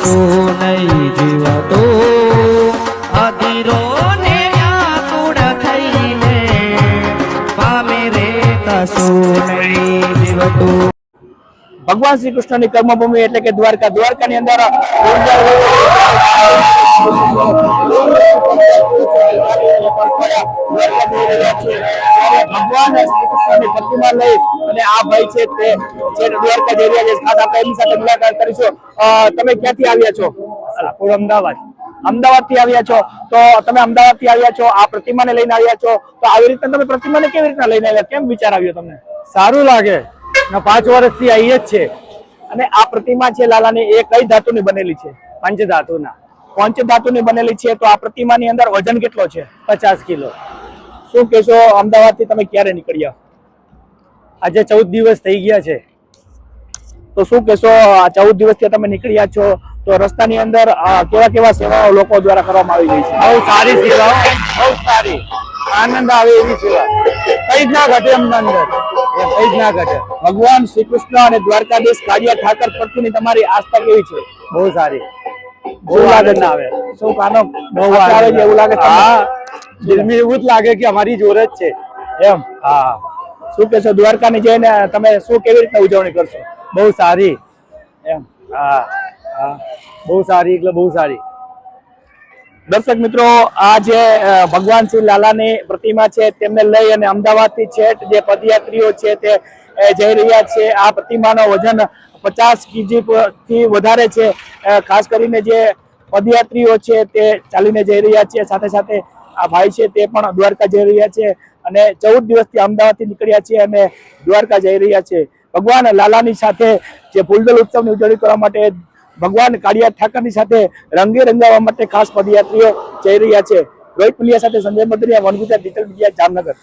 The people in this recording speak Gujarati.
કશું નહીં જીવતું, અધીરો ને વ્યાકુળ થઈને પામે રે કશું નહીં જીવતું। ભગવાન શ્રી કૃષ્ણની કર્મભૂમિ એટલે કે દ્વારકા, દ્વારકાની અંદર ભગવાન શ્રી કૃષ્ણની પ્રતિમા લઈ અને આ ભાઈ છે તે દ્વારકા જઈ રહ્યા છે। ખાસ આપણે એમની સાથે મુલાકાત કરીશું। તમે ક્યાંથી આવ્યા છો? અમદાવાદ। અમદાવાદ થી આવ્યા છો, તો તમે અમદાવાદ થી આવ્યા છો, આ પ્રતિમાને લઈને આવ્યા છો, તો આવી રીતના તમે પ્રતિમાને કેવી રીતના લઈને આવ્યા? કેમ વિચાર આવ્યો તમને? સારું લાગે, 5 વર્ષથી આવીએ જ છે। અને આ પ્રતિમા છે લાલાની, એ કઈ ધાતુની બનેલી છે? પંચધાતુના। પંચધાતુની બનેલી છે। તો આ પ્રતિમાની અંદર વજન કેટલો છે? 50 કિલો। શું કહેશો, અમદાવાદ થી તમે ક્યારે નીકળ્યા? આજે 14 દિવસ થઈ ગયા છે। તો શું કહેશો, 14 દિવસથી તમે નીકળ્યા છો, તો રસ્તાની અંદર કેવા કેવા સેવાઓ લોકો દ્વારા કરવામાં આવી રહી છે? બહુ સારી સેવાઓ, બહુ સારી, આનંદ આવે એવી સેવા, કઈ જ ના ઘટે એમના અંદર, કઈ જ ના ઘટે। ભગવાન શ્રી કૃષ્ણ અને દ્વારકાધીશ કાળિયા ઠાકર પ્રત્યેની તમારી આસ્થા કેવી છે? બહુ સારી, બહુ શું લાગે આનંદ છે? આવે, શું કાનો બહુ આવે છે એવું લાગે છે? હા, દિલમાં એવું જ લાગે કે અમારી જોડે જ છે એમ? હા। શું કહેશો, દ્વારકાની જઈને તમે શું કેવી રીતના ઉજવણી કરશો? બહુ સારી, એમ? હા હા, બહુ સારી એટલે બહુ સારી। દર્શક મિત્રો, આ જે ભગવાન શ્રી લાલાની પ્રતિમા છે તેમને લઈ અને અમદાવાદ થી છેટ જે પદયાત્રીઓ છે તે જઈ રહ્યા છે। આ પ્રતિમાનો વજન 50 kg થી વધારે છે। ખાસ કરીને જે પદયાત્રીઓ છે તે ચાલીને જઈ રહ્યા છે, સાથે સાથે આ ભાઈ છે તે પણ દ્વારકા જઈ રહ્યા છે અને 14 દિવસથી અમદાવાદ થી નીકળ્યા છે અને દ્વારકા જઈ રહ્યા છે। ભગવાન લાલાની સાથે જે ફૂલદલ ઉત્સવની ઉજવણી કરવા માટે, ભગવાન કાળિયા ઠાકરની સાથે રંગે રંગાવવા માટે ખાસ પદયાત્રીઓ જઈ રહ્યા છે। રોહિત પુલિયા સાથે Sanjay Madariya, one Gujarat digital media, Jamnagar.